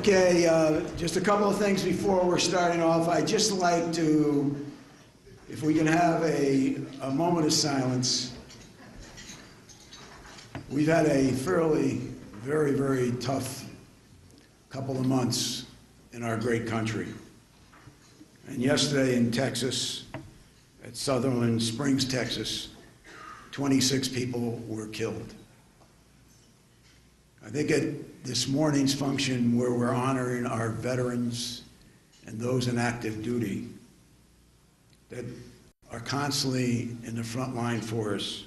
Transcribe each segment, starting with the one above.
Okay, just a couple of things before we're starting off. I'd just like to, if we can have a moment of silence. We've had a very, very tough couple of months in our great country. And yesterday in Texas, at Sutherland Springs, Texas, 26 people were killed. I think at this morning's function where we're honoring our veterans and those in active duty that are constantly in the front line for us,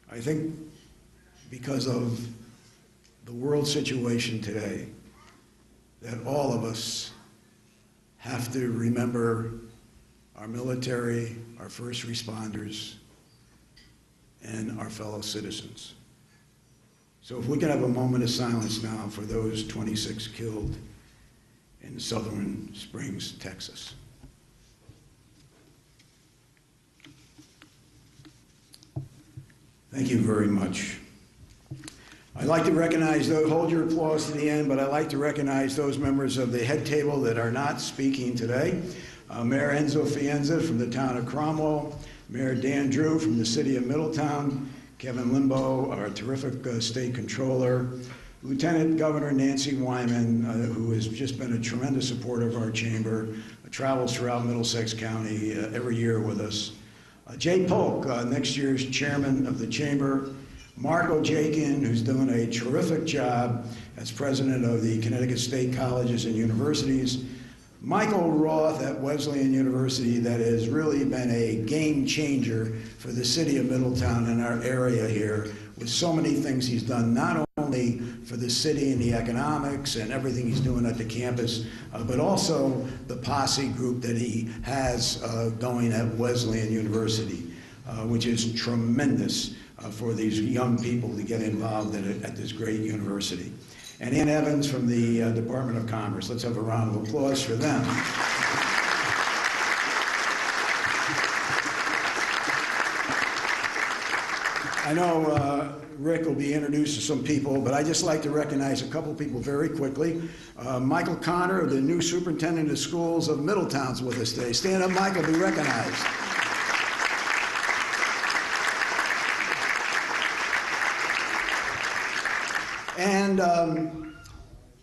I think because of the world situation today, that all of us have to remember our military, our first responders, and our fellow citizens. So if we can have a moment of silence now for those 26 killed in Sutherland Springs, Texas. Thank you very much. I'd like to recognize those, hold your applause to the end, but I'd like to recognize those members of the head table that are not speaking today. Mayor Enzo Fienza from the town of Cromwell, Mayor Dan Drew from the city of Middletown, Kevin Limbo, our terrific state controller, Lieutenant Governor Nancy Wyman, who has just been a tremendous supporter of our chamber, travels throughout Middlesex County every year with us. Jay Polk, next year's chairman of the chamber, Mark Ojakian, who's doing a terrific job as president of the Connecticut State Colleges and Universities, Michael Roth at Wesleyan University, that has really been a game changer for the city of Middletown and our area here, with so many things he's done, not only for the city and the economics and everything he's doing at the campus, but also the posse group that he has going at Wesleyan University, which is tremendous for these young people to get involved at this great university. And Ann Evans from the Department of Commerce. Let's have a round of applause for them. I know Rick will be introduced to some people, but I'd just like to recognize a couple people very quickly. Michael Connor, the new superintendent of schools of Middletown's with us today. Stand up, Michael, be recognized. And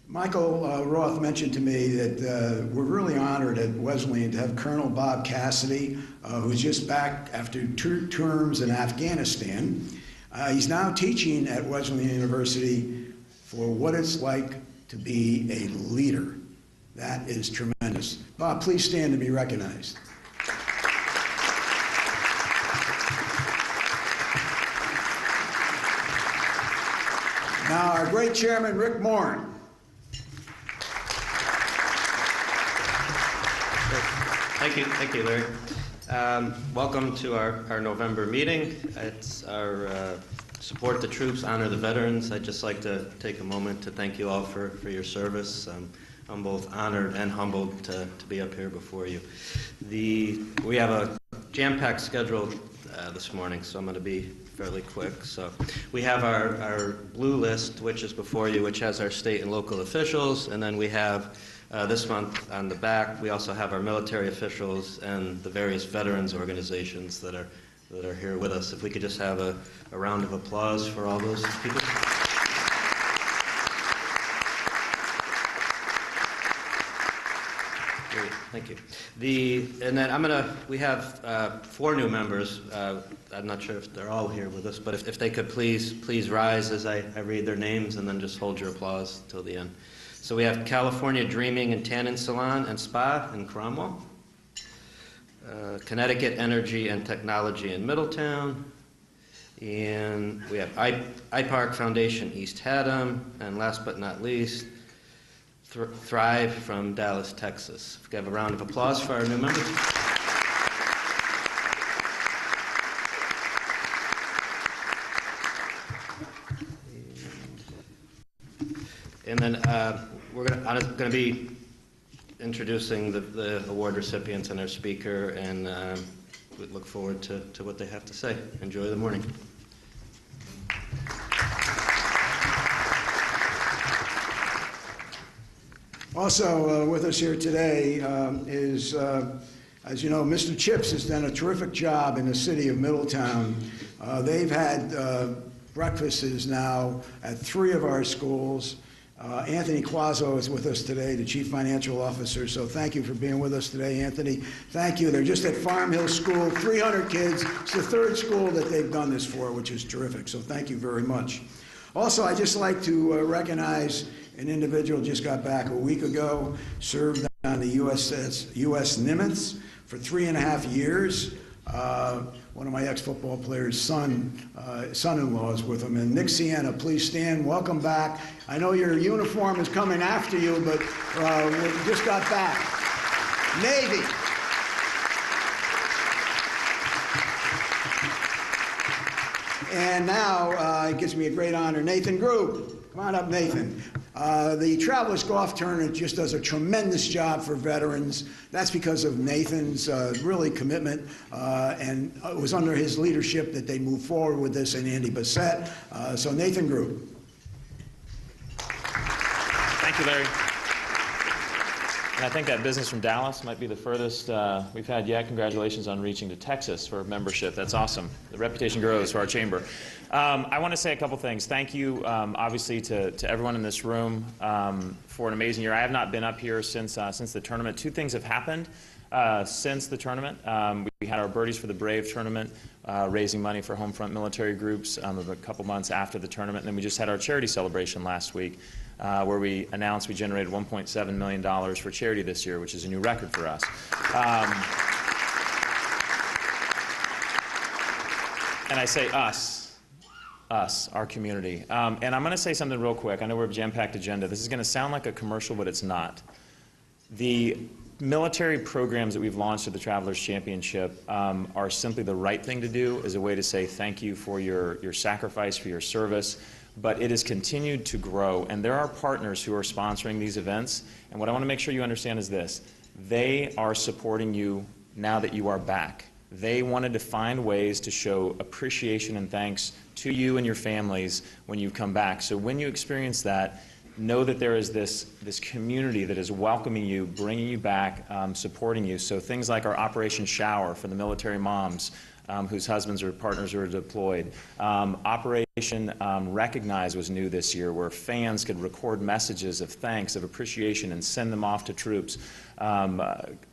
Michael Roth mentioned to me that we're really honored at Wesleyan to have Colonel Bob Cassidy, who's just back after 2 terms in Afghanistan. He's now teaching at Wesleyan University for what it's like to be a leader. That is tremendous. Bob, please stand to be recognized. Now, our great chairman, Rick Morin. Thank you, Larry. Welcome to our November meeting. It's our support the troops, honor the veterans. I'd just like to take a moment to thank you all for your service. I'm both honored and humbled to be up here before you. We have a jam-packed schedule this morning, so I'm going to be fairly quick. So we have our blue list, which is before you, which has our state and local officials, and then we have this month on the back, we also have our military officials and the various veterans organizations that are here with us. If we could just have a round of applause for all those people. Great, thank you. And then we have 4 new members. I'm not sure if they're all here with us, but if they could please rise as I read their names, and then just hold your applause till the end. So we have California Dreaming and Tannin Salon and Spa in Cromwell, Connecticut Energy and Technology in Middletown, and we have iPark Foundation East Haddam, and last but not least, Thrive from Dallas, Texas. If we have a round of applause for our new members. And then we're going to be introducing the award recipients and our speaker, and we look forward to what they have to say. Enjoy the morning. Also with us here today is, as you know, Mr. Chips has done a terrific job in the city of Middletown. They've had breakfasts now at 3 of our schools. Anthony Quazzo is with us today, the Chief Financial Officer, so thank you for being with us today, Anthony. Thank you. They're just at Farm Hill School, 300 kids. It's the 3rd school that they've done this for, which is terrific, so thank you very much. Also, I'd just like to recognize an individual just got back a week ago, served on the U.S. Nimitz for 3.5 years. One of my ex-football players' son-in-law is with him. And Nick Sienna, please stand. Welcome back. I know your uniform is coming after you, but we just got back. Navy. And now it gives me a great honor. Nathan Grube. Come on up, Nathan. The Travelers Golf Tournament just does a tremendous job for veterans. That's because of Nathan's really commitment, and it was under his leadership that they moved forward with this, and Andy Bassett. So Nathan Grube. Thank you, Larry. And I think that business from Dallas might be the furthest we've had yet. Congratulations on reaching to Texas for membership. That's awesome. The reputation grows for our chamber. I want to say a couple things. Thank you, obviously, to everyone in this room for an amazing year. I have not been up here since the tournament. 2 things have happened since the tournament. We had our Birdies for the Brave tournament, raising money for home front military groups a couple months after the tournament. And then we just had our charity celebration last week, where we announced we generated $1.7 million for charity this year, which is a new record for us. And I say us, our community. And I'm going to say something real quick. I know we're a jam-packed agenda. This is going to sound like a commercial, but it's not. The military programs that we've launched at the Travelers Championship are simply the right thing to do as a way to say thank you for your sacrifice, for your service. But it has continued to grow, and there are partners who are sponsoring these events. And what I want to make sure you understand is this. They are supporting you now that you are back. They wanted to find ways to show appreciation and thanks to you and your families when you come back. So when you experience that, know that there is this community that is welcoming you, bringing you back, supporting you. So things like our Operation Shower for the military moms whose husbands or partners are deployed. Operation Recognize was new this year, where fans could record messages of thanks, of appreciation, and send them off to troops.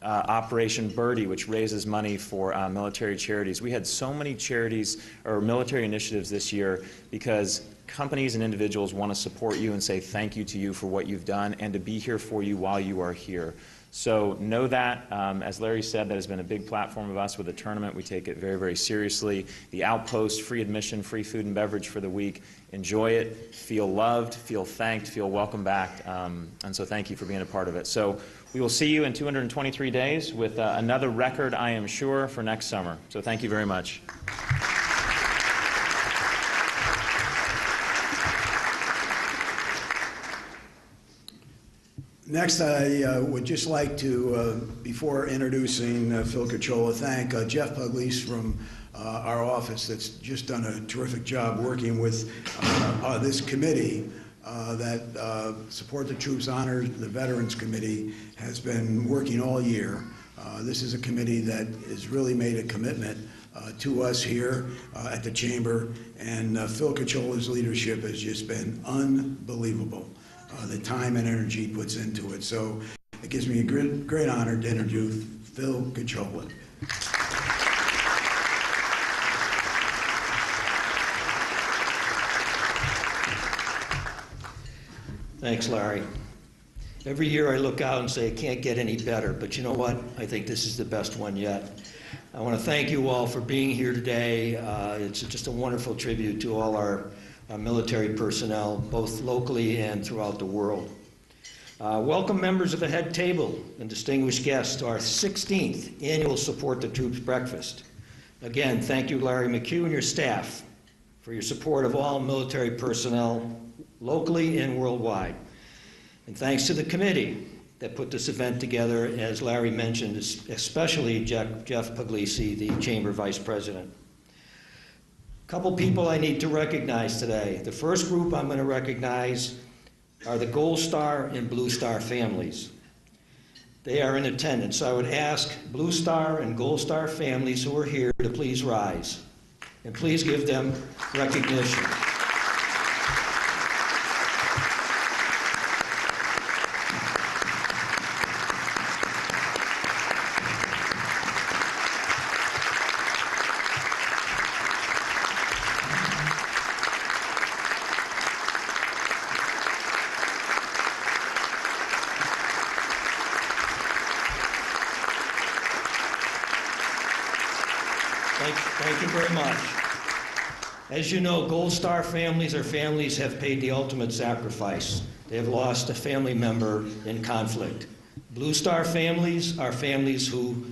Operation Birdie, which raises money for military charities. We had so many charities or military initiatives this year because companies and individuals want to support you and say thank you to you for what you've done and to be here for you while you are here. So know that, as Larry said, that has been a big platform of us with the tournament. We take it very, very seriously. The Outpost, free admission, free food and beverage for the week. Enjoy it, feel loved, feel thanked, feel welcome back, and so thank you for being a part of it. So we will see you in 223 days with another record, I am sure, for next summer. So thank you very much. Next, I would just like to, before introducing Phil Cacciola, thank Jeff Pugliese from our office that's just done a terrific job working with this committee that Support the Troops Honor the Veterans Committee has been working all year. This is a committee that has really made a commitment to us here at the Chamber, and Phil Cacciola's leadership has just been unbelievable. The time and energy he puts into it. So it gives me a great honor to introduce Phil Cacciola. Thanks, Larry. Every year I look out and say it can't get any better, but you know what? I think this is the best one yet. I want to thank you all for being here today. It's just a wonderful tribute to all our military personnel, both locally and throughout the world. Welcome members of the head table and distinguished guests to our 16th annual Support the Troops breakfast. Again, thank you, Larry McHugh, and your staff for your support of all military personnel locally and worldwide. And thanks to the committee that put this event together, as Larry mentioned, especially Jeff Pugliese, the Chamber Vice President. Couple people I need to recognize today. The first group I'm going to recognize are the Gold Star and Blue Star families. They are in attendance. So I would ask Blue Star and Gold Star families who are here to please rise, and please give them recognition. Thank you very much. As you know, Gold Star families are families have paid the ultimate sacrifice. They have lost a family member in conflict. Blue Star families are families who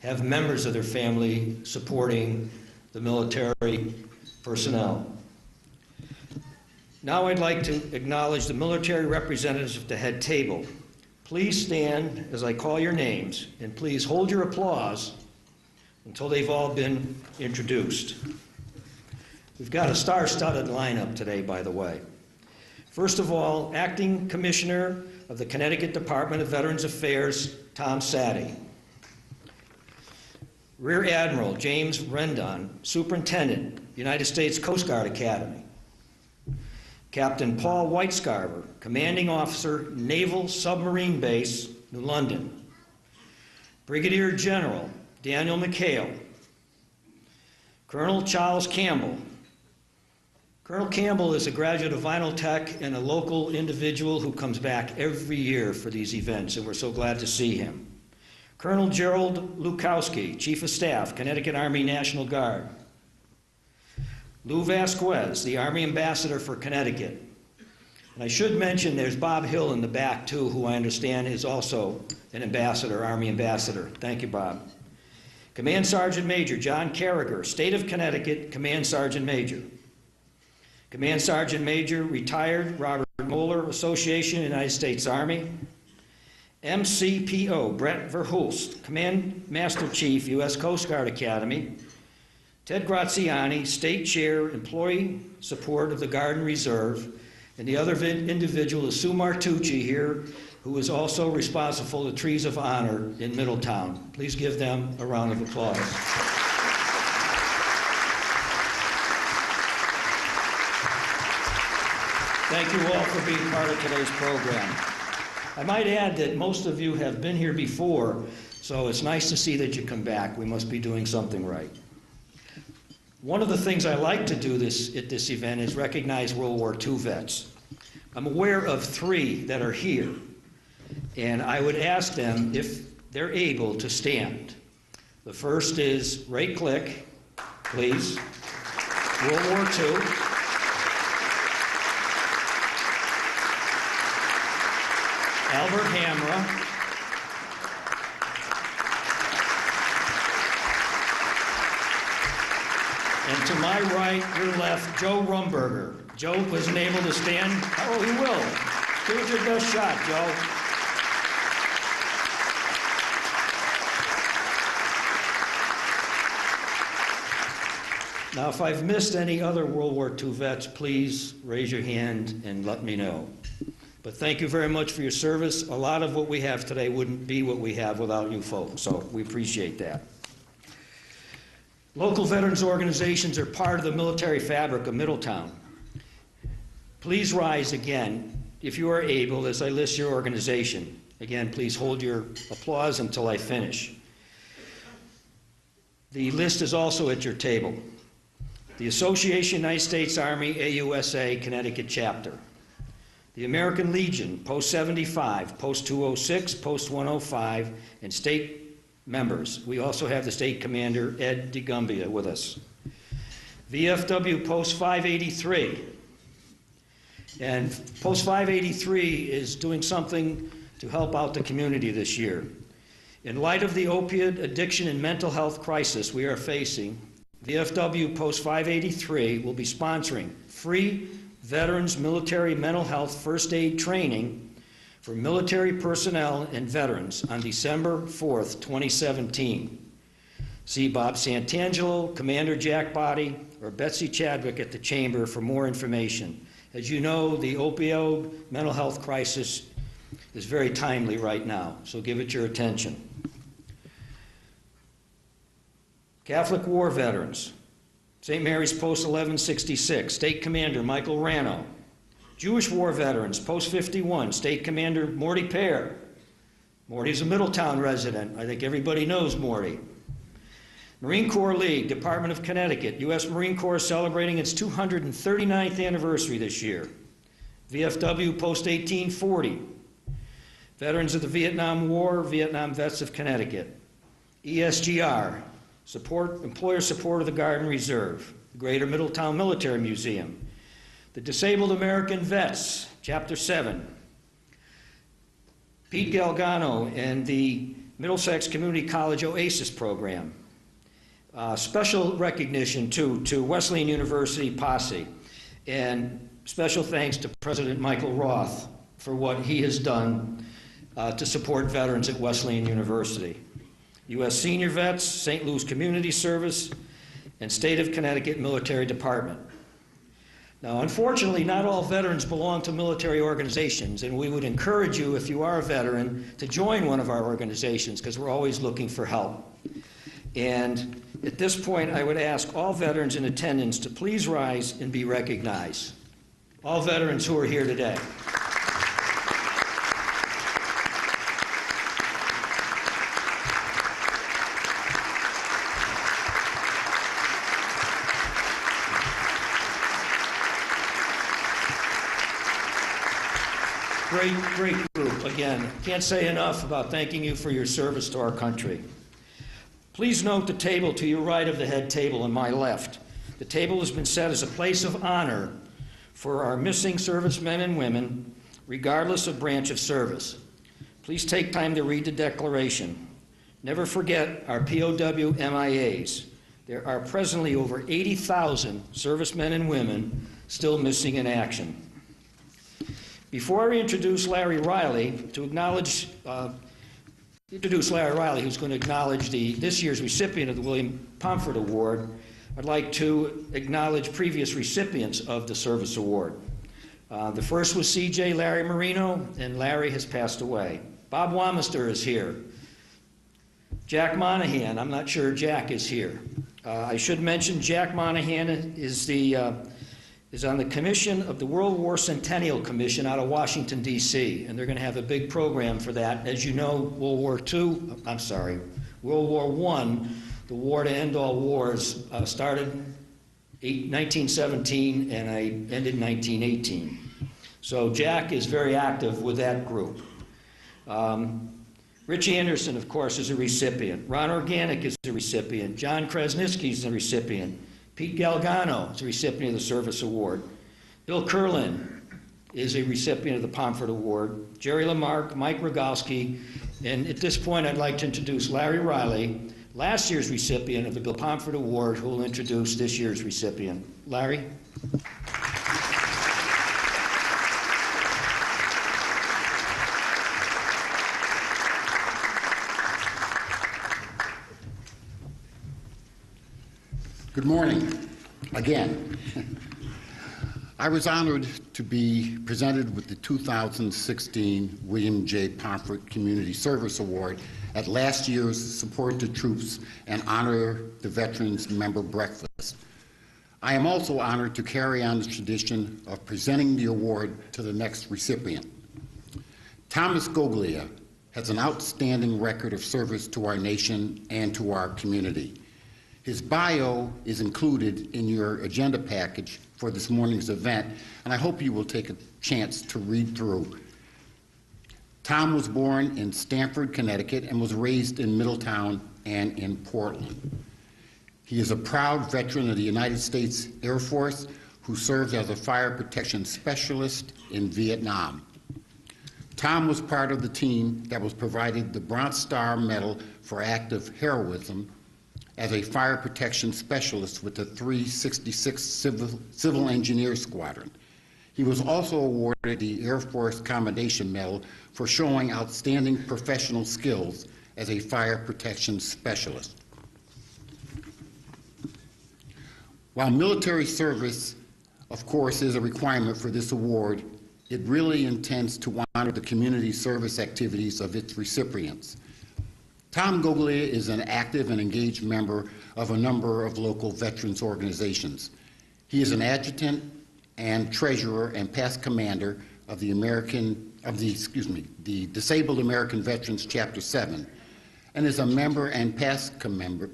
have members of their family supporting the military personnel. Now I'd like to acknowledge the military representatives at the head table. Please stand as I call your names, and please hold your applause until they've all been introduced. We've got a star-studded lineup today, by the way. First of all, Acting Commissioner of the Connecticut Department of Veterans Affairs, Tom Sadie. Rear Admiral James Rendon, Superintendent, United States Coast Guard Academy. Captain Paul Whitescarver, Commanding Officer, Naval Submarine Base, New London. Brigadier General Daniel McHale. Colonel Charles Campbell. Colonel Campbell is a graduate of Vinyl Tech and a local individual who comes back every year for these events, and we're so glad to see him. Colonel Gerald Lukowski, Chief of Staff, Connecticut Army National Guard. Lou Vasquez, the Army Ambassador for Connecticut. And I should mention there's Bob Hill in the back too, who I understand is also an ambassador, Army Ambassador. Thank you, Bob. Command Sergeant Major John Carragher, State of Connecticut, Command Sergeant Major. Command Sergeant Major, retired Robert Moeller, Association, United States Army. MCPO Brett Verhulst, Command Master Chief, U.S. Coast Guard Academy. Ted Graziani, State Chair, Employee Support of the Guard and Reserve. And the other individual is Sue Martucci here, who is also responsible for the Trees of Honor in Middletown. Please give them a round of applause. Thank you all for being part of today's program. I might add that most of you have been here before, so it's nice to see that you come back. We must be doing something right. One of the things I like to do at this event is recognize World War II vets. I'm aware of 3 that are here, and I would ask them if they're able to stand. The first is Ray Click, please, World War II. Albert Hamra. And to my right, your left, Joe Rumberger. Joe wasn't able to stand. Oh, he will. Give it your best shot, Joe. Now, if I've missed any other World War II vets, please raise your hand and let me know. But thank you very much for your service. A lot of what we have today wouldn't be what we have without you folks, so we appreciate that. Local veterans organizations are part of the military fabric of Middletown. Please rise again, if you are able, as I list your organization. Again, please hold your applause until I finish. The list is also at your table. The Association United States Army AUSA Connecticut Chapter. The American Legion, Post 75, Post 206, Post 105, and state members. We also have the state commander, Ed DeGumbia, with us. VFW Post 583. And Post 583 is doing something to help out the community this year. In light of the opiate addiction and mental health crisis we are facing, VFW Post 583 will be sponsoring free veterans military mental health first aid training for military personnel and veterans on December 4th, 2017. See Bob Santangelo, Commander Jack Body, or Betsy Chadwick at the Chamber for more information. As you know, the opioid mental health crisis is very timely right now, so give it your attention. Catholic War Veterans, St. Mary's Post 1166, State Commander Michael Rano. Jewish War Veterans, Post 51, State Commander Morty Pear. Morty's a Middletown resident. I think everybody knows Morty. Marine Corps League, Department of Connecticut. U.S. Marine Corps is celebrating its 239th anniversary this year. VFW Post 1840. Veterans of the Vietnam War, Vietnam Vets of Connecticut. ESGR, Employer Support of the Guard and Reserve. The Greater Middletown Military Museum. The Disabled American Vets, Chapter 7. Pete Galgano and the Middlesex Community College OASIS program. Special recognition, too, to Wesleyan University Posse, and special thanks to President Michael Roth for what he has done to support veterans at Wesleyan University. U.S. Senior Vets, St. Louis Community Service, and State of Connecticut Military Department. Now, unfortunately, not all veterans belong to military organizations, and we would encourage you, if you are a veteran, to join one of our organizations, because we're always looking for help. And at this point, I would ask all veterans in attendance to please rise and be recognized. All veterans who are here today. Great group. Again, can't say enough about thanking you for your service to our country. Please note the table to your right of the head table and my left. The table has been set as a place of honor for our missing servicemen and women, regardless of branch of service. Please take time to read the declaration. Never forget our POW MIAs. There are presently over 80,000 servicemen and women still missing in action. Before I introduce Larry Riley, who's going to acknowledge this year's recipient of the William Pomfret Award, I'd like to acknowledge previous recipients of the Service Award. The first was C.J. Larry Marino, and Larry has passed away. Bob Wamister is here. Jack Monahan, I'm not sure Jack is here. I should mention Jack Monahan is on the commission of the World War Centennial Commission out of Washington, D.C., and they're going to have a big program for that. As you know, World War I, the war to end all wars, started 1917 and I ended 1918. So Jack is very active with that group. Rich Anderson, of course, is a recipient. Ron Organic is a recipient. John Krasniski is a recipient. Pete Galgano is a recipient of the Service Award. Bill Curlin is a recipient of the Pomfret Award. Jerry Lamarck, Mike Rogalski, and at this point I'd like to introduce Larry Riley, last year's recipient of the Bill Pomfret Award, who will introduce this year's recipient. Larry? Good morning, again. I was honored to be presented with the 2016 William J. Pomfret Community Service Award at last year's Support the Troops and Honor the Veterans member breakfast. I am also honored to carry on the tradition of presenting the award to the next recipient. Thomas Goglia has an outstanding record of service to our nation and to our community. His bio is included in your agenda package for this morning's event, and I hope you will take a chance to read through. Tom was born in Stamford, Connecticut, and was raised in Middletown and in Portland. He is a proud veteran of the United States Air Force who served as a fire protection specialist in Vietnam. Tom was part of the team that was provided the Bronze Star Medal for Active Heroism as a fire protection specialist with the 366 Civil Engineer Squadron. He was also awarded the Air Force Commendation Medal for showing outstanding professional skills as a fire protection specialist. While military service of course, is a requirement for this award. It really intends to honor the community service activities of its recipients. Tom Goglia is an active and engaged member of a number of local veterans organizations. He is an adjutant and treasurer and past commander of the Disabled American Veterans Chapter 7, and is a member and past commander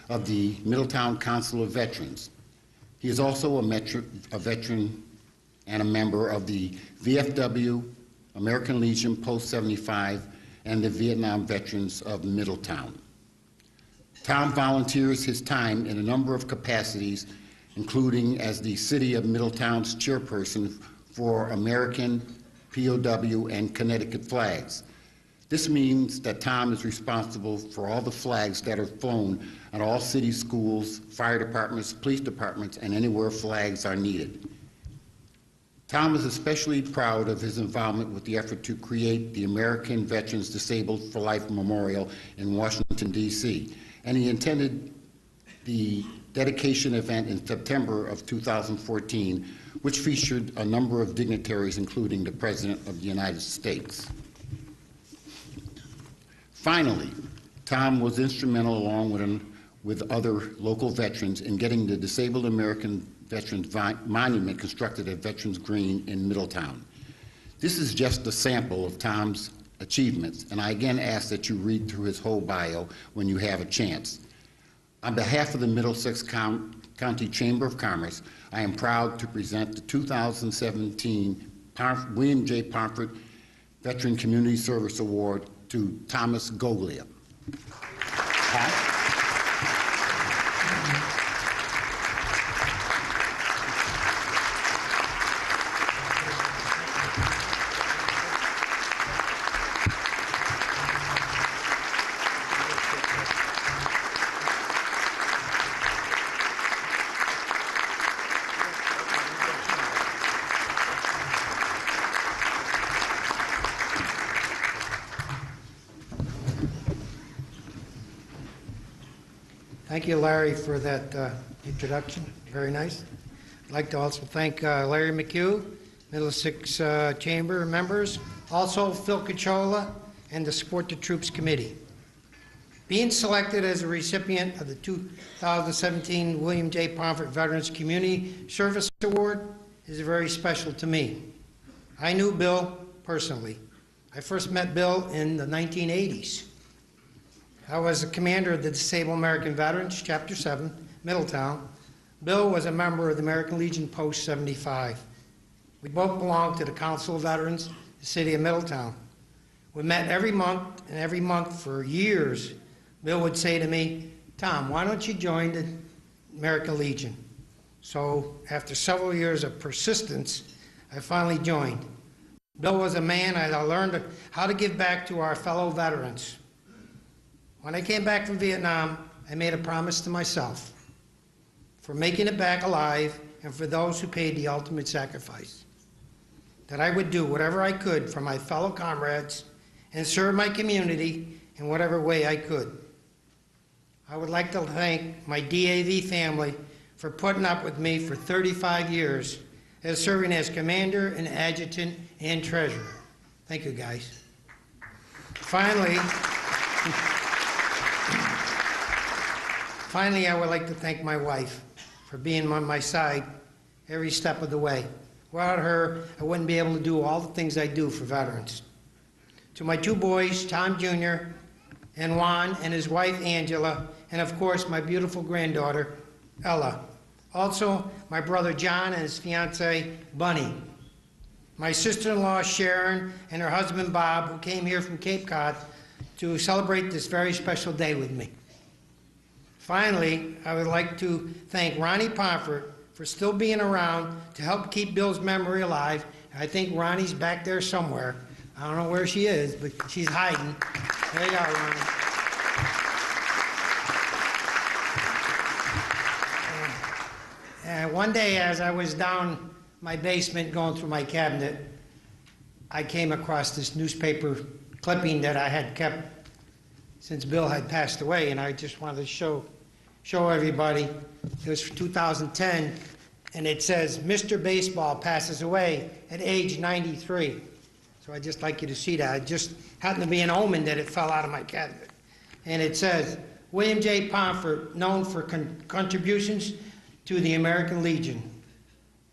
of the Middletown Council of Veterans. He is also a veteran and a member of the VFW, American Legion Post 75, and the Vietnam Veterans of Middletown. Tom volunteers his time in a number of capacities, including as the City of Middletown's chairperson for American, POW, and Connecticut flags. This means that Tom is responsible for all the flags that are flown at all city schools, fire departments, police departments, and anywhere flags are needed. Tom is especially proud of his involvement with the effort to create the American Veterans Disabled for Life Memorial in Washington, D.C., and he attended the dedication event in September of 2014, which featured a number of dignitaries, including the President of the United States. Finally, Tom was instrumental, along with other local veterans, in getting the Disabled American Veterans Monument constructed at Veterans Green in Middletown. This is just a sample of Tom's achievements, and I again ask that you read through his whole bio when you have a chance. On behalf of the Middlesex County Chamber of Commerce, I am proud to present the 2017 William J. Pomfret Veteran Community Service Award to Thomas Goglia. Pat? Thank you, Larry, for that introduction. Very nice. I'd like to also thank Larry McHugh, Middlesex Chamber members, also Phil Cacciola, and the Support the Troops Committee. Being selected as a recipient of the 2017 William J. Pomfret Veterans Community Service Award is very special to me. I knew Bill personally. I first met Bill in the 1980s. I was the commander of the Disabled American Veterans, Chapter 7, Middletown. Bill was a member of the American Legion Post 75. We both belonged to the Council of Veterans, the City of Middletown. We met every month, and every month for years, Bill would say to me, "Tom, why don't you join the American Legion?" So after several years of persistence, I finally joined. Bill was a man I learned how to give back to our fellow veterans. When I came back from Vietnam, I made a promise to myself for making it back alive and for those who paid the ultimate sacrifice, that I would do whatever I could for my fellow comrades and serve my community in whatever way I could. I would like to thank my DAV family for putting up with me for 35 years as serving as commander and adjutant and treasurer. Thank you, guys. Finally, I would like to thank my wife for being on my side every step of the way. Without her, I wouldn't be able to do all the things I do for veterans. To my two boys, Tom Jr. and Juan, and his wife, Angela, and of course, my beautiful granddaughter, Ella. Also, my brother John and his fiancée, Bunny. My sister-in-law, Sharon, and her husband, Bob, who came here from Cape Cod to celebrate this very special day with me. Finally, I would like to thank Ronnie Pomfret for still being around to help keep Bill's memory alive. I think Ronnie's back there somewhere. I don't know where she is, but she's hiding. There you are, Ronnie. And one day, as I was down my basement going through my cabinet, I came across this newspaper clipping that I had kept since Bill had passed away, and I just wanted to show everybody. It was for 2010, and it says, Mr. Baseball passes away at age 93. So I'd just like you to see that. It just happened to be an omen that it fell out of my cabinet. And it says, William J. Pomfret, known for contributions to the American Legion.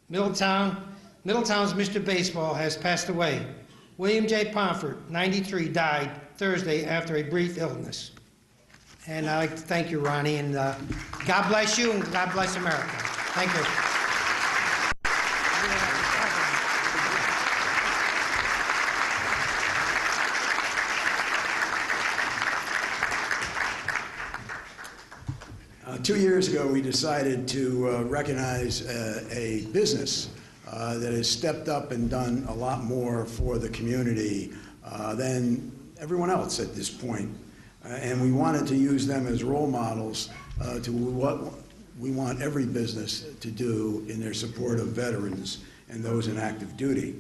Middletown's Mr. Baseball has passed away. William J. Pomfret, 93, died Thursday after a brief illness. And I'd like to thank you, Ronnie, and God bless you and God bless America. Thank you. Two years ago, we decided to recognize a business that has stepped up and done a lot more for the community than everyone else at this point. And we wanted to use them as role models to what we want every business to do in their support of veterans and those in active duty.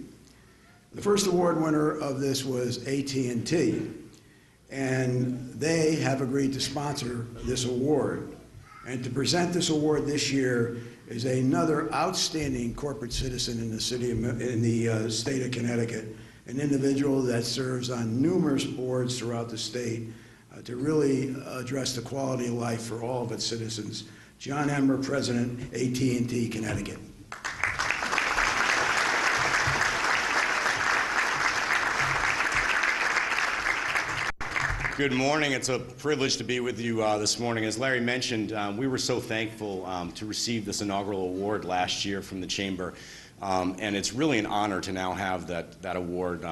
The first award winner of this was AT&T, and they have agreed to sponsor this award. And to present this award this year is another outstanding corporate citizen in the state of Connecticut, an individual that serves on numerous boards throughout the state to really address the quality of life for all of its citizens. John Emmer, President, AT&T Connecticut. Good morning. It's a privilege to be with you this morning. As Larry mentioned, we were so thankful to receive this inaugural award last year from the Chamber, and it's really an honor to now have that award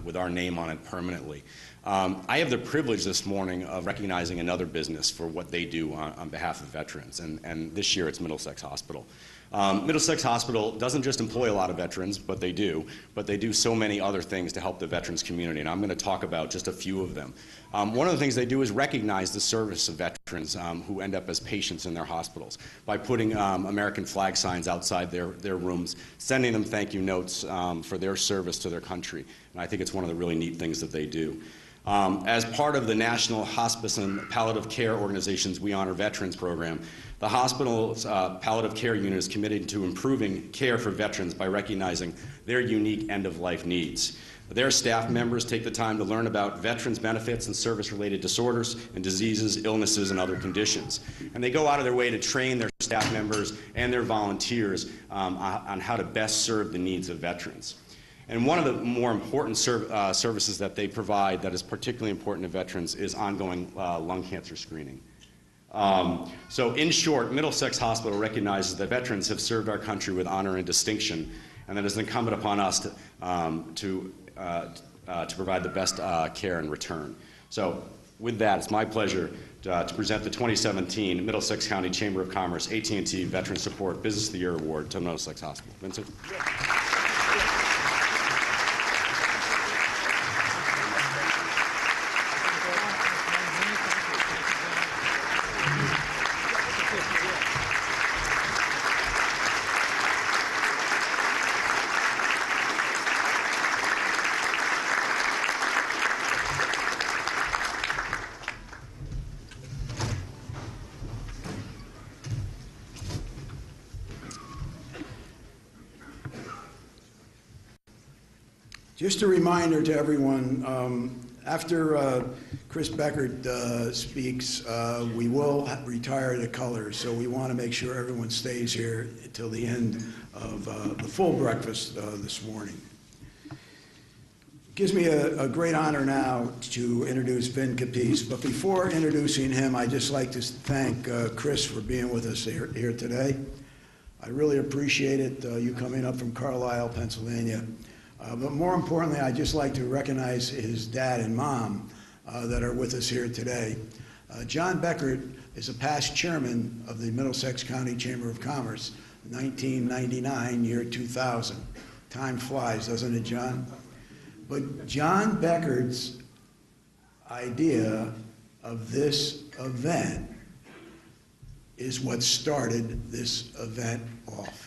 with our name on it permanently. I have the privilege this morning of recognizing another business for what they do on behalf of veterans, and this year it's Middlesex Hospital. Middlesex Hospital doesn't just employ a lot of veterans, but they do so many other things to help the veterans community, and I'm going to talk about just a few of them. One of the things they do is recognize the service of veterans who end up as patients in their hospitals by putting American flag signs outside their rooms, sending them thank you notes for their service to their country, and I think it's one of the really neat things that they do. As part of the National Hospice and Palliative Care Organization's We Honor Veterans program, the hospital's palliative care unit is committed to improving care for veterans by recognizing their unique end-of-life needs. Their staff members take the time to learn about veterans' benefits and service-related disorders and diseases, illnesses, and other conditions. And they go out of their way to train their staff members and their volunteers on how to best serve the needs of veterans. And one of the more important services that they provide that is particularly important to veterans is ongoing lung cancer screening. So in short, Middlesex Hospital recognizes that veterans have served our country with honor and distinction, and that it's incumbent upon us to provide the best care in return. So with that, it's my pleasure to present the 2017 Middlesex County Chamber of Commerce AT&T Veteran Support Business of the Year Award to Middlesex Hospital. Vincent? Just a reminder to everyone, after Chris Beckert speaks, we will retire the colors, so we want to make sure everyone stays here until the end of the full breakfast this morning. It gives me a great honor now to introduce Vin Capice, but before introducing him, I'd just like to thank Chris for being with us here today. I really appreciate it, you coming up from Carlisle, Pennsylvania. But more importantly, I'd just like to recognize his dad and mom that are with us here today. John Beckert is a past chairman of the Middlesex County Chamber of Commerce, 1999, year 2000. Time flies, doesn't it, John? But John Beckert's idea of this event is what started this event off.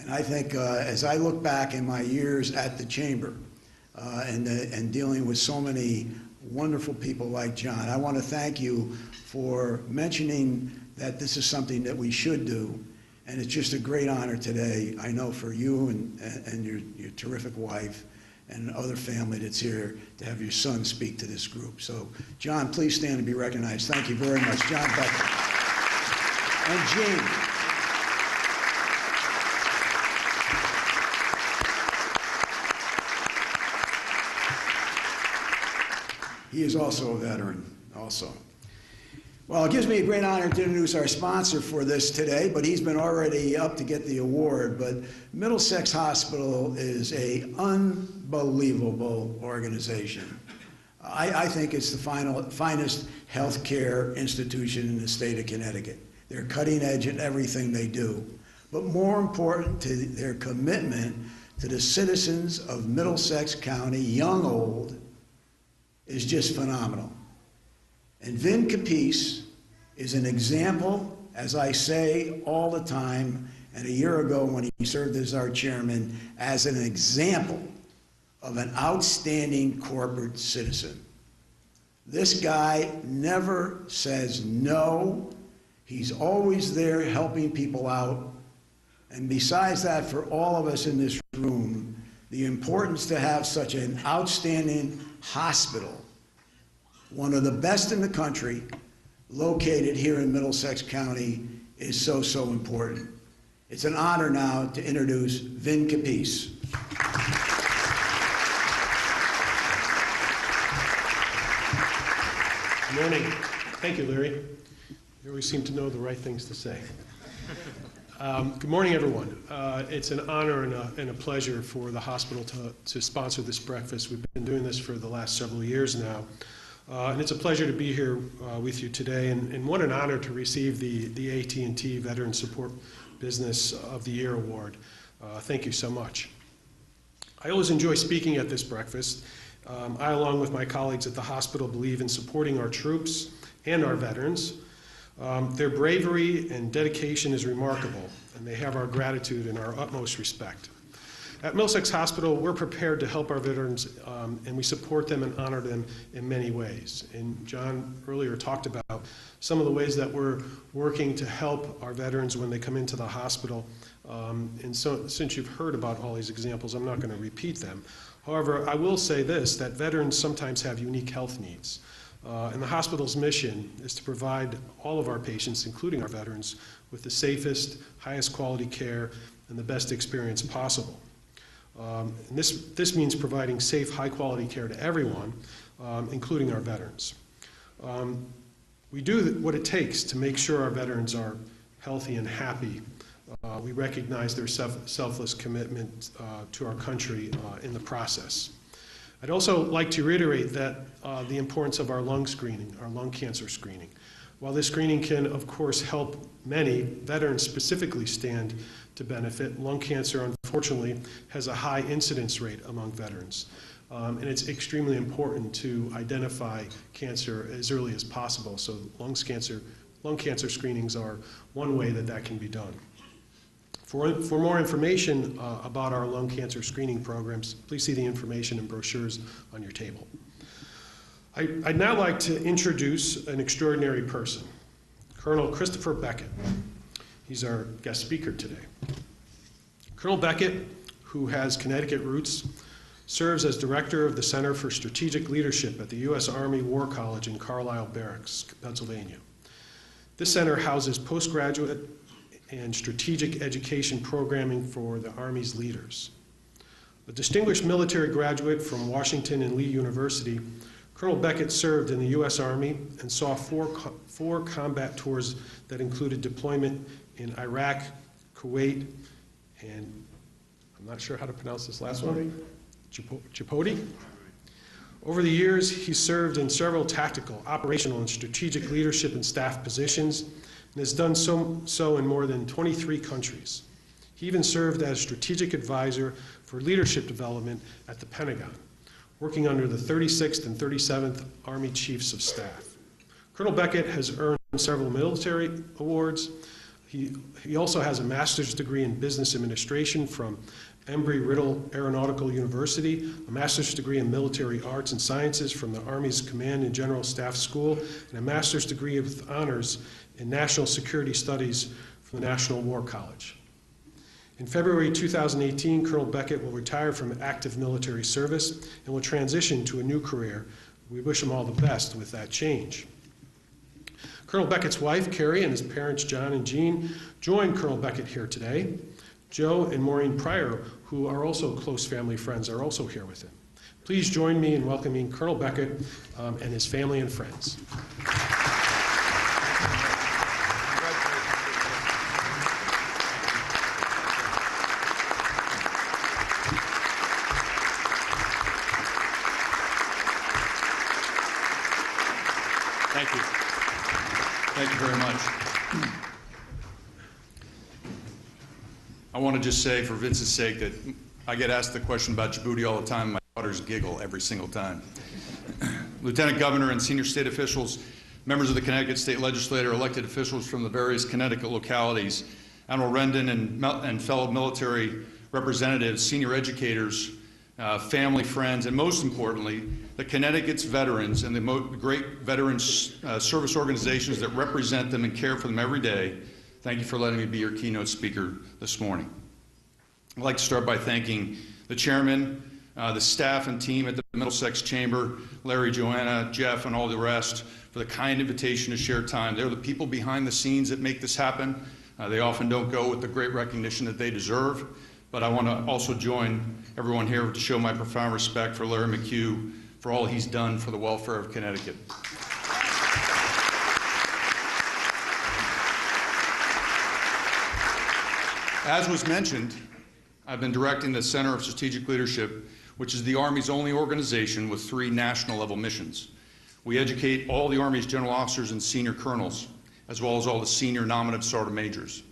And I think as I look back in my years at the Chamber and dealing with so many wonderful people like John, I want to thank you for mentioning that this is something that we should do And it's just a great honor today, I know, for you and your terrific wife and other family that's here to have your son speak to this group. So, John, please stand and be recognized. Thank you very much. John Beckert. And Gene. He is also a veteran, also. Well, it gives me a great honor to introduce our sponsor for this today, but he's been already up to get the award. But Middlesex Hospital is an unbelievable organization. I think it's the finest healthcare institution in the state of Connecticut. They're cutting edge in everything they do. But more important to their commitment to the citizens of Middlesex County, young, old, is just phenomenal. And Vin Capice is an example, as I say all the time, and a year ago when he served as our chairman, as an example of an outstanding corporate citizen. This guy never says no. He's always there helping people out. And besides that, for all of us in this room, the importance to have such an outstanding hospital, one of the best in the country, located here in Middlesex County, is so, so important. It's an honor now to introduce Vin Capice. Good morning. Thank you, Larry. You always seem to know the right things to say. Good morning, everyone. It's an honor and a pleasure for the hospital to sponsor this breakfast. We've been doing this for the last several years now. And it's a pleasure to be here with you today, and what an honor to receive the AT&T Veteran Support Business of the Year Award. Thank you so much. I always enjoy speaking at this breakfast. I, along with my colleagues at the hospital, believe in supporting our troops and our veterans. Their bravery and dedication is remarkable, and they have our gratitude and our utmost respect. At Middlesex Hospital, we're prepared to help our veterans, and we support them and honor them in many ways. And John earlier talked about some of the ways that we're working to help our veterans when they come into the hospital. And so, since you've heard about all these examples, I'm not going to repeat them. However, I will say this, that veterans sometimes have unique health needs. And the hospital's mission is to provide all of our patients, including our veterans, with the safest, highest quality care and the best experience possible. And this means providing safe, high-quality care to everyone, including our veterans. We do what it takes to make sure our veterans are healthy and happy. We recognize their selfless commitment to our country in the process. I'd also like to reiterate that the importance of our lung screening, our lung cancer screening. While this screening can, of course, help many, veterans specifically stand to benefit. Lung cancer, unfortunately, has a high incidence rate among veterans. And it's extremely important to identify cancer as early as possible. So lung cancer screenings are one way that can be done. For more information about our lung cancer screening programs, please see the information and brochures on your table. I'd now like to introduce an extraordinary person, Colonel Christopher Beckert. He's our guest speaker today. Colonel Beckert, who has Connecticut roots, serves as director of the Center for Strategic Leadership at the U.S. Army War College in Carlisle, Barracks, Pennsylvania. This center houses postgraduate and strategic education programming for the Army's leaders. A distinguished military graduate from Washington and Lee University, Colonel Beckert served in the U.S. Army and saw four combat tours that included deployment in Iraq, Kuwait, and I'm not sure how to pronounce this last one, Djibouti. Over the years, he served in several tactical, operational, and strategic leadership and staff positions, and has done so in more than 23 countries. He even served as strategic advisor for leadership development at the Pentagon, working under the 36th and 37th Army Chiefs of Staff. Colonel Beckert has earned several military awards. He also has a master's degree in business administration from Embry-Riddle Aeronautical University, a master's degree in military arts and sciences from the Army's Command and General Staff School, and a master's degree with honors in national security studies from the National War College. In February 2018, Colonel Beckert will retire from active military service and will transition to a new career. We wish him all the best with that change. Colonel Beckett's wife, Carrie, and his parents, John and Jean, joined Colonel Beckert here today. Joe and Maureen Pryor, who are also close family friends, are also here with him. Please join me in welcoming Colonel Beckert and his family and friends. Thank you. Thank you very much. I want to just say, for Vince's sake, that I get asked the question about Djibouti all the time. My daughters giggle every single time. Lieutenant Governor and senior state officials, members of the Connecticut State Legislature, elected officials from the various Connecticut localities, Admiral Rendon and fellow military representatives, senior educators, family, friends, and most importantly, the Connecticut's veterans and the great veterans service organizations that represent them and care for them every day. Thank you for letting me be your keynote speaker this morning. I'd like to start by thanking the chairman, the staff and team at the Middlesex Chamber, Larry, Joanna, Jeff, and all the rest for the kind invitation to share time. They're the people behind the scenes that make this happen. They often don't go with the great recognition that they deserve. But I want to also join everyone here to show my profound respect for Larry McHugh for all he's done for the welfare of Connecticut. As was mentioned, I've been directing the Center of Strategic Leadership, which is the Army's only organization with 3 national-level missions. We educate all the Army's general officers and senior colonels, as well as all the senior nominative sergeant majors,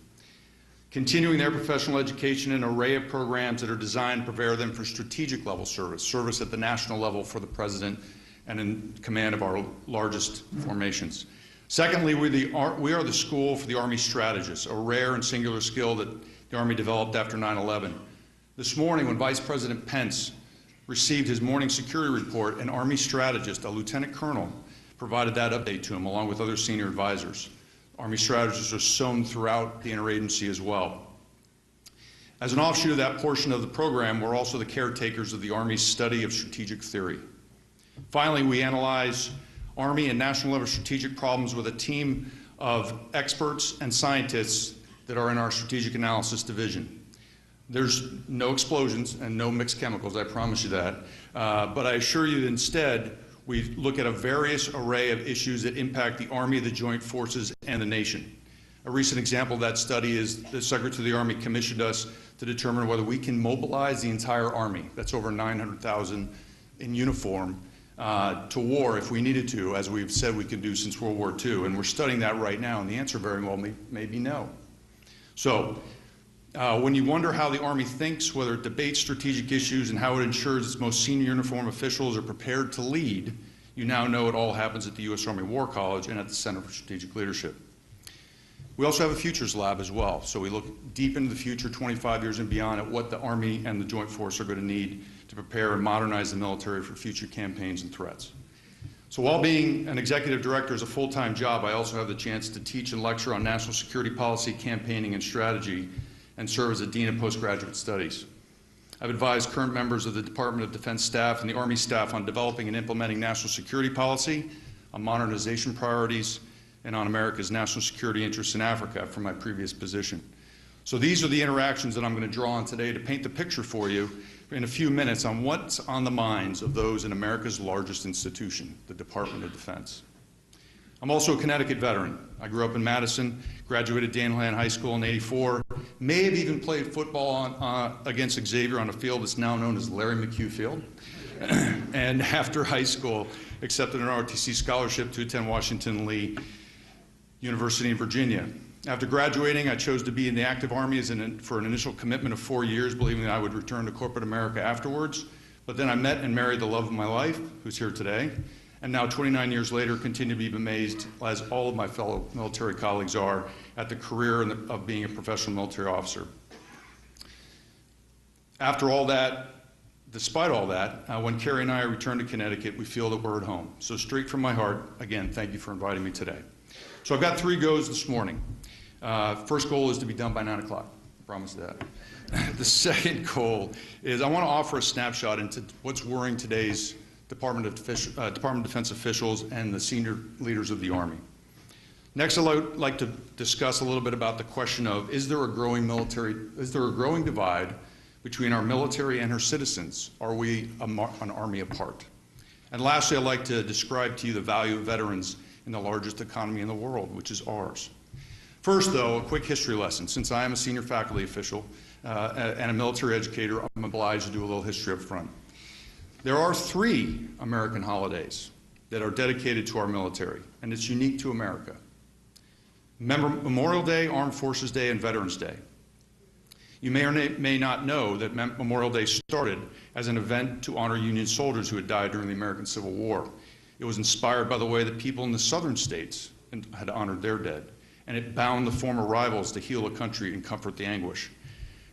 continuing their professional education in an array of programs that are designed to prepare them for strategic level service at the national level for the President and in command of our largest formations. Secondly, we are the school for the Army strategists, a rare and singular skill that the Army developed after 9/11. This morning, when Vice President Pence received his morning security report, an Army strategist, a lieutenant colonel, provided that update to him along with other senior advisors. Army strategists are sown throughout the interagency as well. As an offshoot of that portion of the program, we're also the caretakers of the Army's study of strategic theory. Finally, we analyze Army and national level strategic problems with a team of experts and scientists that are in our strategic analysis division. There's no explosions and no mixed chemicals, I promise you that. But I assure you that instead, we look at a various array of issues that impact the Army, the Joint Forces, and the nation. A recent example of that study is the Secretary of the Army commissioned us to determine whether we can mobilize the entire Army, that's over 900,000 in uniform, to war if we needed to, as we've said we could do since World War II. And we're studying that right now, and the answer very well may be no. So when you wonder how the Army thinks, whether it debates strategic issues and how it ensures its most senior uniformed officials are prepared to lead, you now know it all happens at the U.S. Army War College and at the Center for Strategic Leadership. We also have a futures lab as well, so we look deep into the future, 25 years and beyond, at what the Army and the Joint Force are going to need to prepare and modernize the military for future campaigns and threats. So while being an executive director is a full-time job, I also have the chance to teach and lecture on national security policy, campaigning, and strategy, and serve as a Dean of Postgraduate Studies. I've advised current members of the Department of Defense staff and the Army staff on developing and implementing national security policy, on modernization priorities, and on America's national security interests in Africa from my previous position. So these are the interactions that I'm going to draw on today to paint the picture for you in a few minutes on what's on the minds of those in America's largest institution, the Department of Defense. I'm also a Connecticut veteran. I grew up in Madison, graduated Daniel High School in '84, may have even played football against Xavier on a field that's now known as Larry McHugh Field. And after high school, accepted an ROTC scholarship to attend Washington Lee University in Virginia. After graduating, I chose to be in the active Army for an initial commitment of 4 years, believing that I would return to corporate America afterwards. But then I met and married the love of my life, who's here today. And now, 29 years later, continue to be amazed, as all of my fellow military colleagues are, at the career of being a professional military officer. After all that, despite all that, when Carrie and I return to Connecticut, we feel that we're at home. So straight from my heart, again, thank you for inviting me today. So I've got 3 goes this morning. First goal is to be done by 9 o'clock. I promise that. The second goal is I want to offer a snapshot into what's worrying today's Department of Defense officials and the senior leaders of the Army. Next, I'd like to discuss a little bit about the question of, is there a growing divide between our military and her citizens? Are we an army apart? And lastly, I'd like to describe to you the value of veterans in the largest economy in the world, which is ours. First, though, a quick history lesson. Since I am a senior faculty official and a military educator, I'm obliged to do a little history up front. There are 3 American holidays that are dedicated to our military, and it's unique to America. Memorial Day, Armed Forces Day, and Veterans Day. You may or may not know that Memorial Day started as an event to honor Union soldiers who had died during the American Civil War. It was inspired by the way that people in the southern states had honored their dead, and it bound the former rivals to heal the country and comfort the anguish.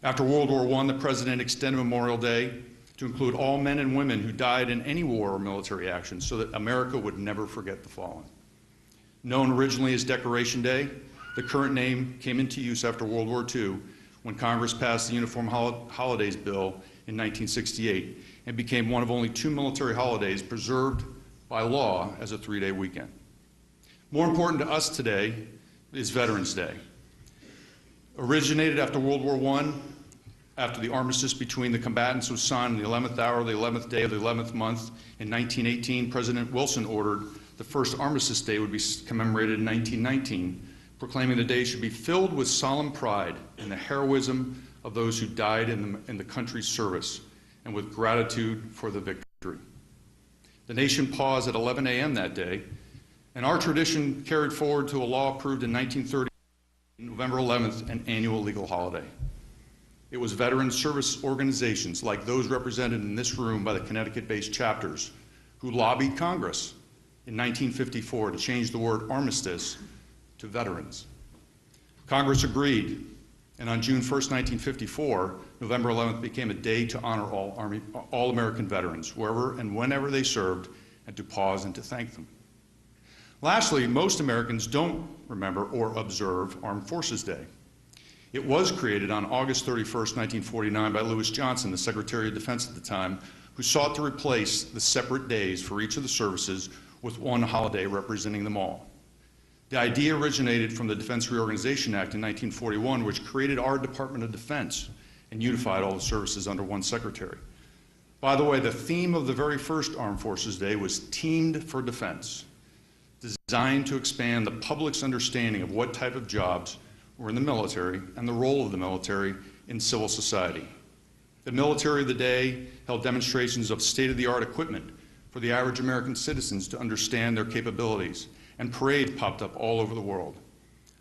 After World War I, the President extended Memorial Day to include all men and women who died in any war or military action so that America would never forget the fallen. Known originally as Decoration Day, the current name came into use after World War II when Congress passed the Uniform Holidays Bill in 1968 and became one of only 2 military holidays preserved by law as a 3-day weekend. More important to us today is Veterans Day. Originated after World War I, after the armistice between the combatants was signed on the 11th hour, the 11th day of the 11th month in 1918, President Wilson ordered the first Armistice Day would be commemorated in 1919, proclaiming the day should be filled with solemn pride in the heroism of those who died in the country's service and with gratitude for the victory. The nation paused at 11 a.m. that day, and our tradition carried forward to a law approved in 1930, November 11th, an annual legal holiday. It was veteran service organizations like those represented in this room by the Connecticut-based chapters who lobbied Congress in 1954 to change the word armistice to veterans. Congress agreed, and on June 1st, 1954, November 11th became a day to honor all American veterans, wherever and whenever they served, and to pause and to thank them. Lastly, most Americans don't remember or observe Armed Forces Day. It was created on August 31st, 1949 by Lewis Johnson, the Secretary of Defense at the time, who sought to replace the separate days for each of the services with one holiday representing them all. The idea originated from the Defense Reorganization Act in 1941, which created our Department of Defense and unified all the services under one secretary. By the way, the theme of the very first Armed Forces Day was Teamed for Defense, designed to expand the public's understanding of what type of jobs were in the military and the role of the military in civil society. The military of the day held demonstrations of state-of-the-art equipment for the average American citizens to understand their capabilities, and parades popped up all over the world.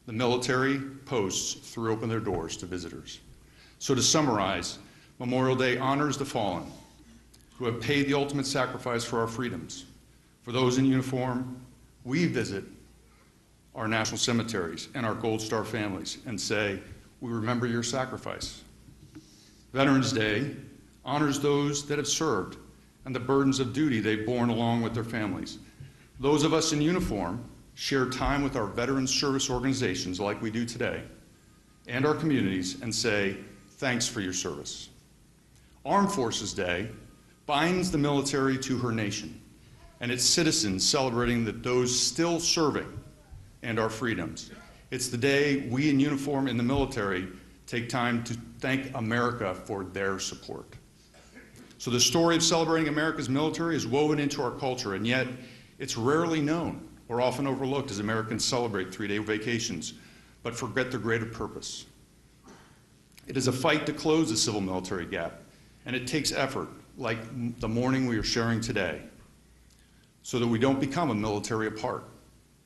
The military posts threw open their doors to visitors. So to summarize, Memorial Day honors the fallen who have paid the ultimate sacrifice for our freedoms. For those in uniform, we visit our national cemeteries and our Gold Star families and say, we remember your sacrifice. Veterans Day honors those that have served and the burdens of duty they've borne along with their families. Those of us in uniform share time with our veteran service organizations like we do today and our communities and say, thanks for your service. Armed Forces Day binds the military to her nation and its citizens, celebrating those still serving and our freedoms. It's the day we in uniform in the military take time to thank America for their support. So the story of celebrating America's military is woven into our culture, and yet it's rarely known or often overlooked as Americans celebrate 3-day vacations, but forget their greater purpose. It is a fight to close the civil-military gap, and it takes effort, like the morning we are sharing today, so that we don't become a military apart,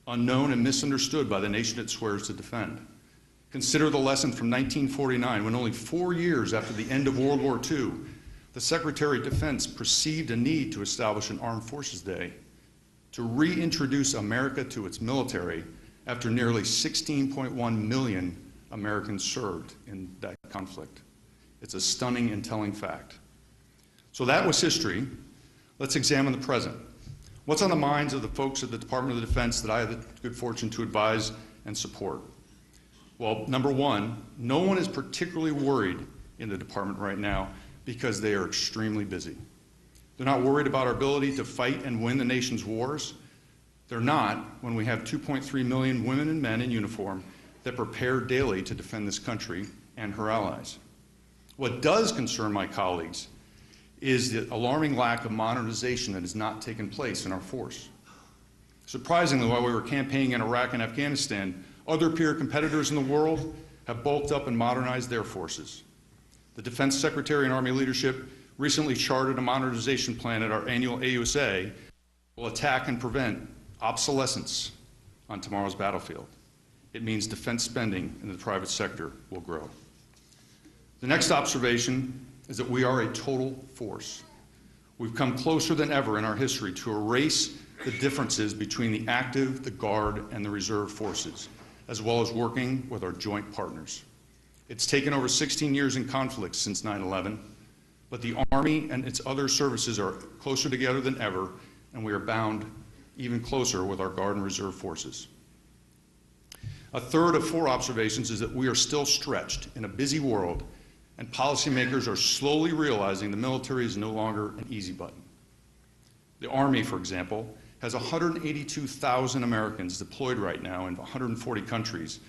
unknown and misunderstood by the nation it swears to defend. Consider the lesson from 1949, when only 4 years after the end of World War II, the Secretary of Defense perceived a need to establish an Armed Forces Day to reintroduce America to its military after nearly 16.1 million Americans served in that conflict. It's a stunning and telling fact. So that was history. Let's examine the present. What's on the minds of the folks at the Department of Defense that I have the good fortune to advise and support? Well, number one, no one is particularly worried in the department right now because they are extremely busy. They're not worried about our ability to fight and win the nation's wars. They're not when we have 2.3 million women and men in uniform that prepare daily to defend this country and her allies. What does concern my colleagues is the alarming lack of modernization that has not taken place in our force. Surprisingly, while we were campaigning in Iraq and Afghanistan, other peer competitors in the world have bulked up and modernized their forces. The Defense Secretary and Army leadership recently charted a modernization plan at our annual AUSA that will attack and prevent obsolescence on tomorrow's battlefield. It means defense spending in the private sector will grow. The next observation is that we are a total force. We've come closer than ever in our history to erase the differences between the active, the Guard, and the reserve forces, as well as working with our joint partners. It's taken over 16 years in conflict since 9/11, but the Army and its other services are closer together than ever, and we are bound even closer with our Guard and Reserve forces. A third of 4 observations is that we are still stretched in a busy world, and policymakers are slowly realizing the military is no longer an easy button. The Army, for example, has 182,000 Americans deployed right now in 140 countries,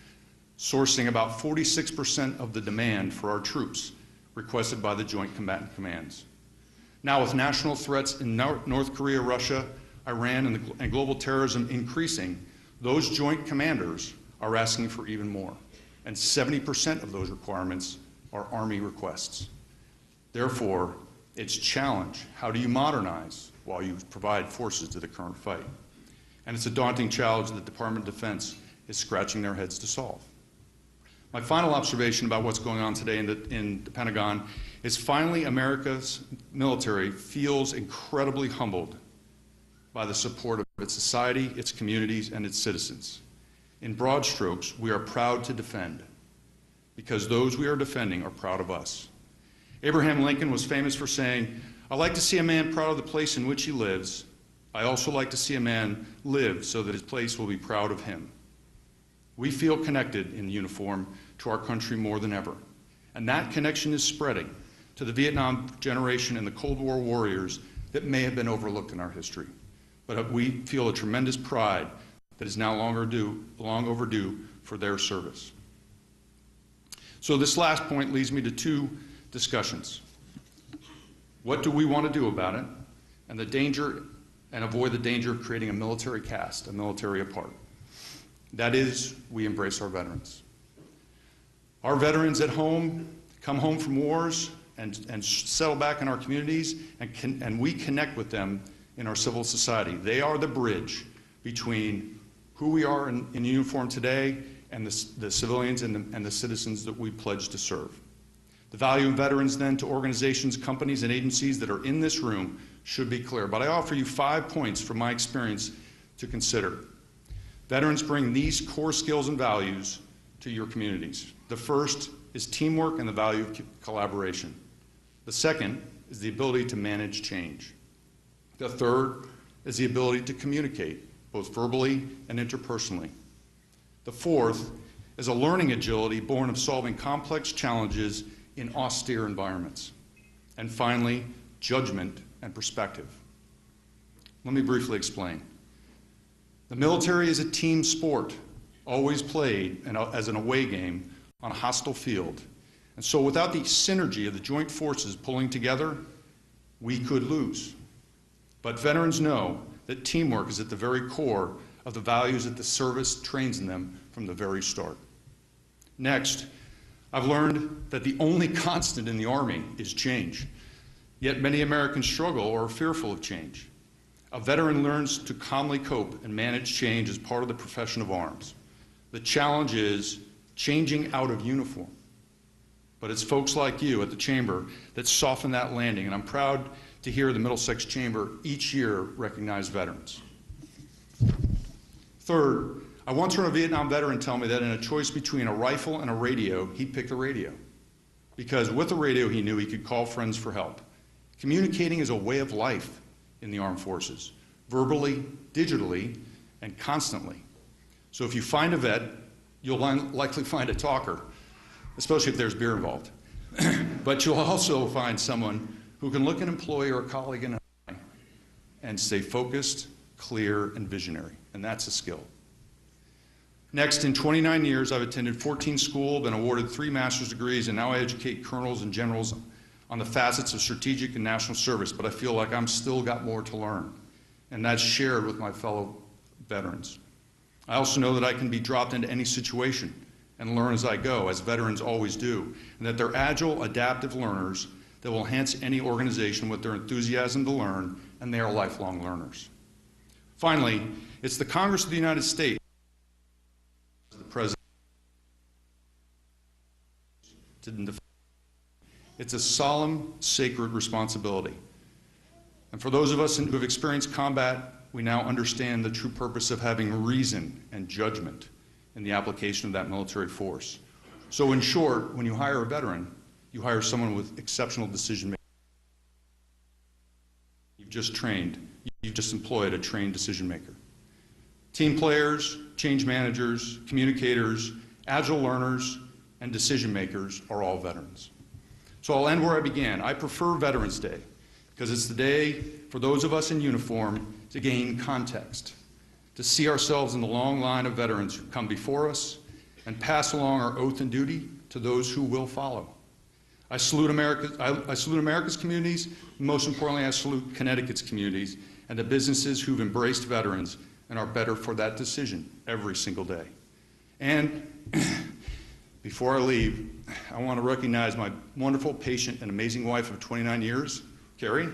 sourcing about 46% of the demand for our troops requested by the Joint Combatant Commands. Now, with national threats in North Korea, Russia, Iran, and global terrorism increasing, those joint commanders are asking for even more, and 70% of those requirements are Army requests. Therefore, it's challenge. How do you modernize while you provide forces to the current fight? And it's a daunting challenge that the Department of Defense is scratching their heads to solve. My final observation about what's going on today in the Pentagon is finally America's military feels incredibly humbled by the support of its society, its communities, and its citizens. In broad strokes, we are proud to defend because those we are defending are proud of us. Abraham Lincoln was famous for saying, "I like to see a man proud of the place in which he lives. I also like to see a man live so that his place will be proud of him." We feel connected in uniform to our country more than ever, and that connection is spreading to the Vietnam generation and the Cold War warriors that may have been overlooked in our history. But we feel a tremendous pride that is now long overdue for their service. So this last point leads me to 2 discussions. What do we want to do about it, and avoid the danger of creating a military caste, a military apart? That is, we embrace our veterans. Our veterans at home come home from wars and settle back in our communities, and we connect with them in our civil society. They are the bridge between who we are in uniform today and the civilians and the citizens that we pledge to serve. The value of veterans then to organizations, companies, and agencies that are in this room should be clear, but I offer you 5 points from my experience to consider. Veterans bring these core skills and values to your communities. The first is teamwork and the value of collaboration. The second is the ability to manage change. The third is the ability to communicate, both verbally and interpersonally. The fourth is a learning agility born of solving complex challenges in austere environments. And finally, judgment and perspective. Let me briefly explain. The military is a team sport, always played as an away game on a hostile field. And so without the synergy of the joint forces pulling together, we could lose. But veterans know that teamwork is at the very core of the values that the service trains in them from the very start. Next, I've learned that the only constant in the Army is change. Yet many Americans struggle or are fearful of change. A veteran learns to calmly cope and manage change as part of the profession of arms. The challenge is changing out of uniform. But it's folks like you at the Chamber that soften that landing, and I'm proud to hear the Middlesex Chamber each year recognize veterans. Third, I once heard a Vietnam veteran tell me that in a choice between a rifle and a radio, he'd pick the radio. Because with the radio, he knew he could call friends for help. Communicating is a way of life in the armed forces, verbally, digitally, and constantly. So if you find a vet, You'll likely find a talker, especially if there's beer involved. But you'll also find someone who can look an employee or a colleague in the eye and stay focused, clear, and visionary, and that's a skill. Next, in 29 years, I've attended 14 schools, been awarded 3 master's degrees, and now I educate colonels and generals on the facets of strategic and national service, but I feel like I'm still got more to learn, and that's shared with my fellow veterans. I also know that I can be dropped into any situation and learn as I go, as veterans always do, and that they're agile, adaptive learners that will enhance any organization with their enthusiasm to learn, and they are lifelong learners. Finally, it's the Congress of the United States, the President, it's a solemn, sacred responsibility. And for those of us who have experienced combat, we now understand the true purpose of having reason and judgment in the application of that military force. So in short, when you hire a veteran, you hire someone with exceptional decision-making. You've just employed a trained decision-maker. Team players, change managers, communicators, agile learners, and decision-makers are all veterans. So I'll end where I began. I prefer Veterans Day because it's the day for those of us in uniform to gain context, to see ourselves in the long line of veterans who come before us and pass along our oath and duty to those who will follow. I salute America's communities, and most importantly, I salute Connecticut's communities and the businesses who've embraced veterans and are better for that decision every single day. And before I leave, I want to recognize my wonderful, patient, and amazing wife of 29 years, Carrie,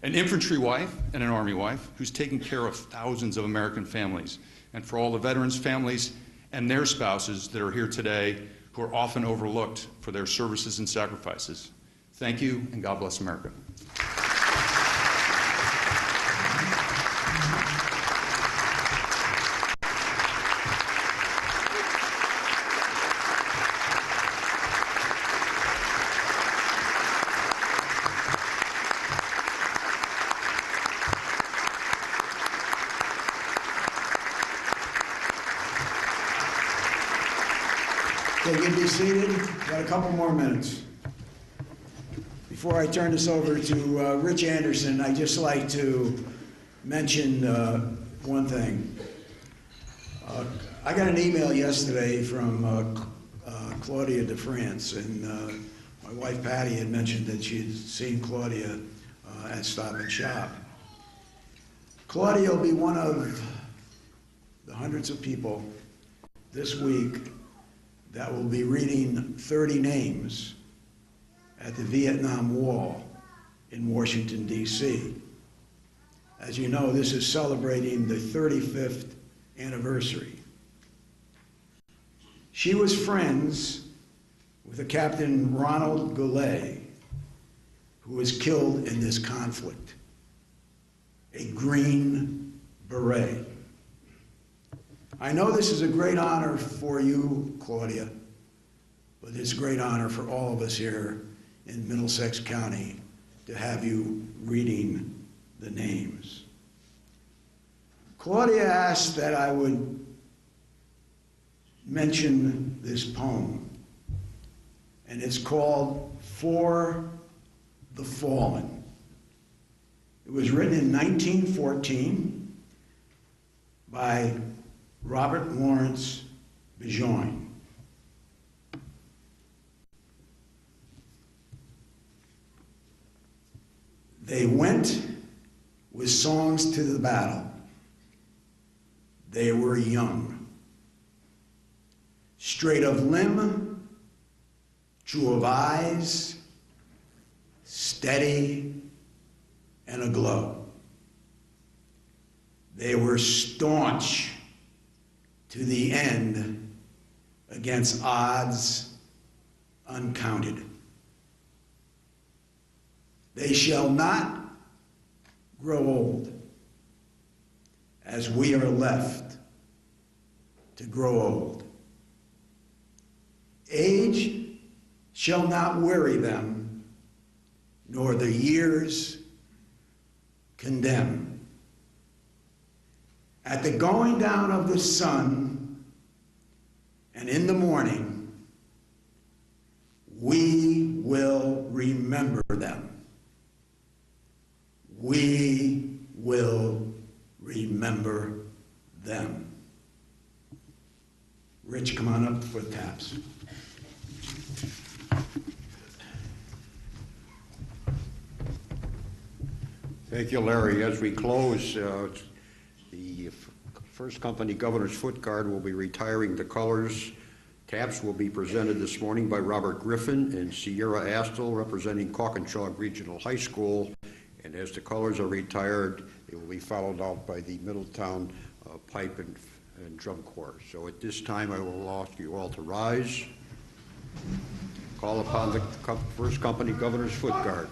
an infantry wife and an Army wife who's taken care of thousands of American families, and for all the veterans' families and their spouses that are here today who are often overlooked for their services and sacrifices. Thank you, and God bless America. Okay, you can be seated. Got a couple more minutes. Before I turn this over to Rich Anderson, I'd just like to mention one thing. I got an email yesterday from Claudia de France, and my wife Patty had mentioned that she had seen Claudia at Stop and Shop. Claudia will be one of the hundreds of people this week that will be reading 30 names at the Vietnam Wall in Washington, D.C. As you know, this is celebrating the 35th anniversary. She was friends with a Captain Ronald Goglia, who was killed in this conflict, a Green Beret. I know this is a great honor for you, Claudia, but it's a great honor for all of us here in Middlesex County to have you reading the names. Claudia asked that I would mention this poem, and it's called For the Fallen. It was written in 1914 by Robert Lawrence Bijoin. They went with songs to the battle. They were young, straight of limb, true of eyes, steady and aglow. They were staunch to the end against odds uncounted. They shall not grow old as we are left to grow old. Age shall not weary them, nor the years condemn. At the going down of the sun, and in the morning, we will remember them. We will remember them. Rich, come on up for taps. Thank you, Larry. As we close, the First Company Governor's Foot Guard will be retiring the colors. Taps will be presented this morning by Robert Griffin and Sierra Astle, representing Caucanshaw Regional High School. And as the colors are retired, it will be followed out by the Middletown Pipe and Drum Corps. So at this time, I will ask you all to rise. Call upon the First Company Governor's Foot Guard.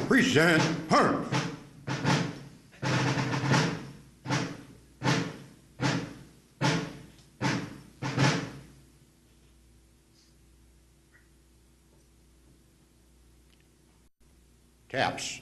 Present her. Taps.